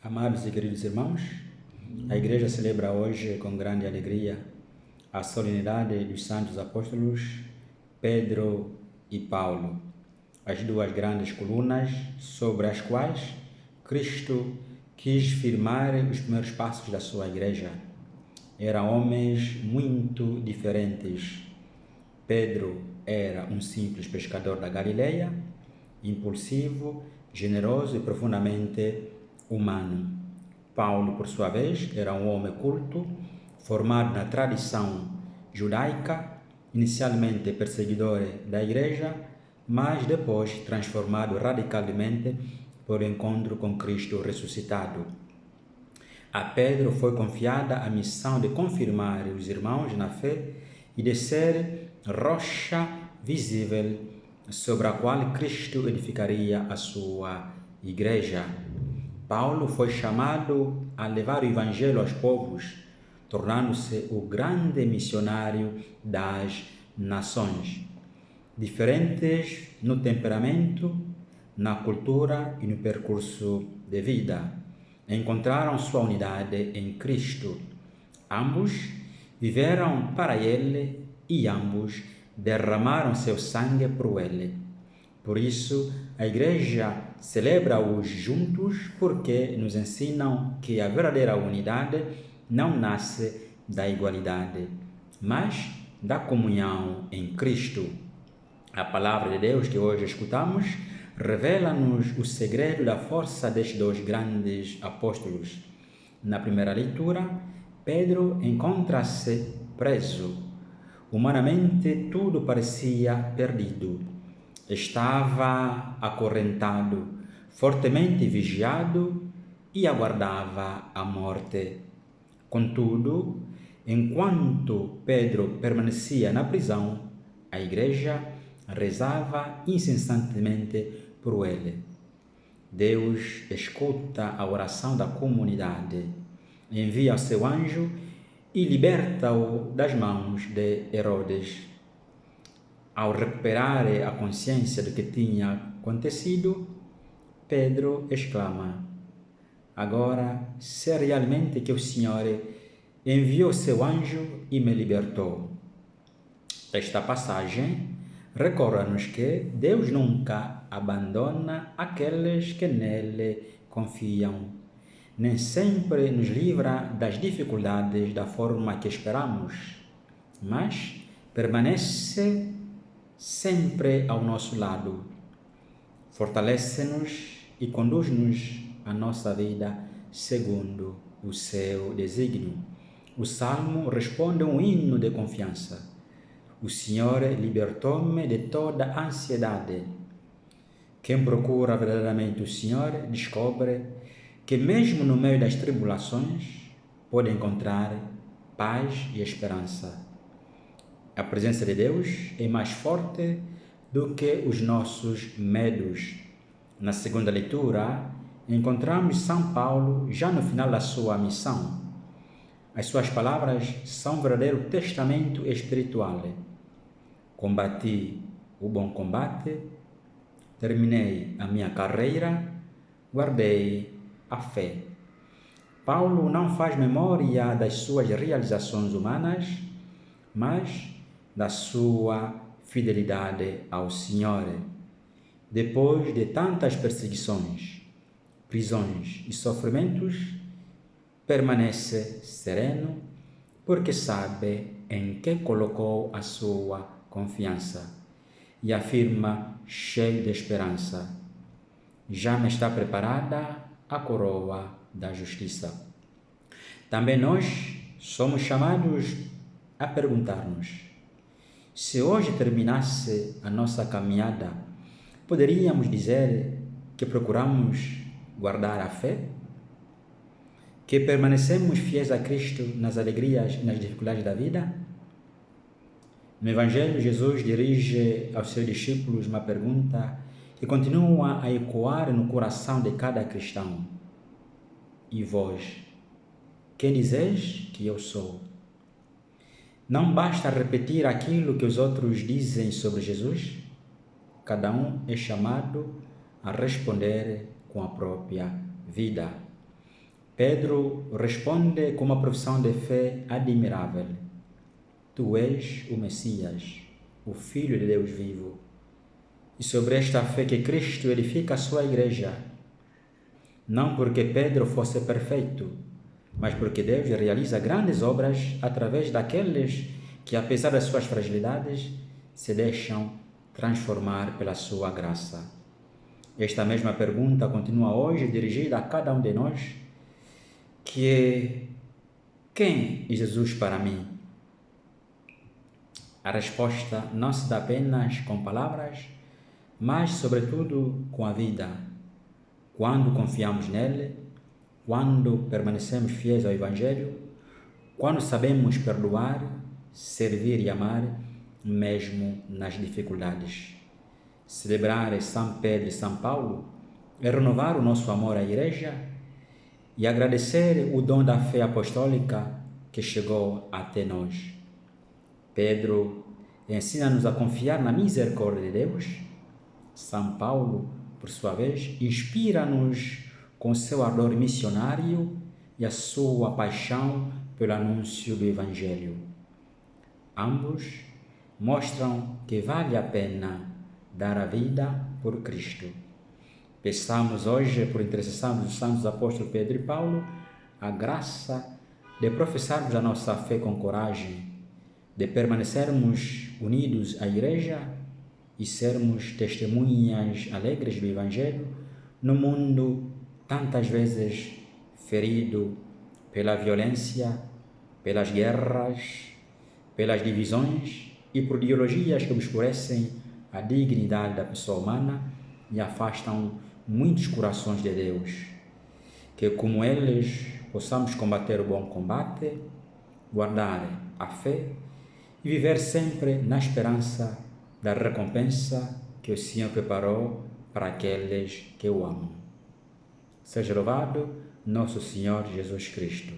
Amados e queridos irmãos, a Igreja celebra hoje com grande alegria a solenidade dos santos apóstolos Pedro e Paulo, as duas grandes colunas sobre as quais Cristo quis firmar os primeiros passos da sua Igreja. Eram homens muito diferentes. Pedro era um simples pescador da Galileia, impulsivo, generoso e profundamente humano. Paulo, por sua vez, era um homem culto, formado na tradição judaica, inicialmente perseguidor da Igreja, mas depois transformado radicalmente por encontro com Cristo ressuscitado. A Pedro foi confiada a missão de confirmar os irmãos na fé e de ser rocha visível sobre a qual Cristo edificaria a sua Igreja. Paulo foi chamado a levar o Evangelho aos povos, tornando-se o grande missionário das nações. Diferentes no temperamento, na cultura e no percurso de vida, encontraram sua unidade em Cristo. Ambos viveram para Ele e ambos derramaram seu sangue por Ele. Por isso, a Igreja celebra-os juntos porque nos ensinam que a verdadeira unidade não nasce da igualdade, mas da comunhão em Cristo. A palavra de Deus que hoje escutamos revela-nos o segredo da força destes dois grandes apóstolos. Na primeira leitura, Pedro encontra-se preso. Humanamente, tudo parecia perdido. Estava acorrentado, fortemente vigiado e aguardava a morte. Contudo, enquanto Pedro permanecia na prisão, a Igreja rezava incessantemente por ele. Deus escuta a oração da comunidade, envia o seu anjo e liberta-o das mãos de Herodes. Ao recuperar a consciência do que tinha acontecido, Pedro exclama: "Agora sei realmente que o Senhor enviou seu anjo e me libertou." Esta passagem recorda-nos que Deus nunca abandona aqueles que nele confiam. Nem sempre nos livra das dificuldades da forma que esperamos, mas permanece sempre ao nosso lado. Fortalece-nos e conduz-nos a nossa vida segundo o seu desígnio. O Salmo responde um hino de confiança. O Senhor libertou-me de toda ansiedade. Quem procura verdadeiramente o Senhor descobre que mesmo no meio das tribulações pode encontrar paz e esperança. A presença de Deus é mais forte do que os nossos medos. Na segunda leitura, encontramos São Paulo já no final da sua missão. As suas palavras são um verdadeiro testamento espiritual. Combati o bom combate, terminei a minha carreira, guardei a fé. Paulo não faz memória das suas realizações humanas, mas da sua fidelidade ao Senhor. Depois de tantas perseguições, prisões e sofrimentos, permanece sereno, porque sabe em que colocou a sua confiança e afirma, cheio de esperança: "Já me está preparada a coroa da justiça." Também nós somos chamados a perguntar-nos: se hoje terminasse a nossa caminhada, poderíamos dizer que procuramos guardar a fé? Que permanecemos fiéis a Cristo nas alegrias e nas dificuldades da vida? No Evangelho, Jesus dirige aos seus discípulos uma pergunta que continua a ecoar no coração de cada cristão: "E vós, quem dizeis que eu sou?" Não basta repetir aquilo que os outros dizem sobre Jesus. Cada um é chamado a responder com a própria vida. Pedro responde com uma profissão de fé admirável: Tu és o Messias, o Filho de Deus vivo. E sobre esta fé que Cristo edifica a sua igreja, não porque Pedro fosse perfeito, mas porque Deus realiza grandes obras através daqueles que, apesar das suas fragilidades, se deixam transformar pela sua graça. Esta mesma pergunta continua hoje dirigida a cada um de nós, que é: quem é Jesus para mim? A resposta não se dá apenas com palavras, mas sobretudo com a vida. Quando confiamos nele, quando permanecemos fiéis ao Evangelho, quando sabemos perdoar, servir e amar, mesmo nas dificuldades. Celebrar São Pedro e São Paulo é renovar o nosso amor à Igreja e agradecer o dom da fé apostólica que chegou até nós. Pedro ensina-nos a confiar na misericórdia de Deus. São Paulo, por sua vez, inspira-nos com seu ardor missionário e a sua paixão pelo anúncio do Evangelho. Ambos mostram que vale a pena dar a vida por Cristo. Peçamos hoje, por intercessão dos santos apóstolos Pedro e Paulo, a graça de professarmos a nossa fé com coragem, de permanecermos unidos à Igreja e sermos testemunhas alegres do Evangelho no mundo tantas vezes ferido pela violência, pelas guerras, pelas divisões e por ideologias que obscurecem a dignidade da pessoa humana e afastam muitos corações de Deus. Que, como eles, possamos combater o bom combate, guardar a fé e viver sempre na esperança da recompensa que o Senhor preparou para aqueles que o amam. Seja louvado nosso Senhor Jesus Cristo.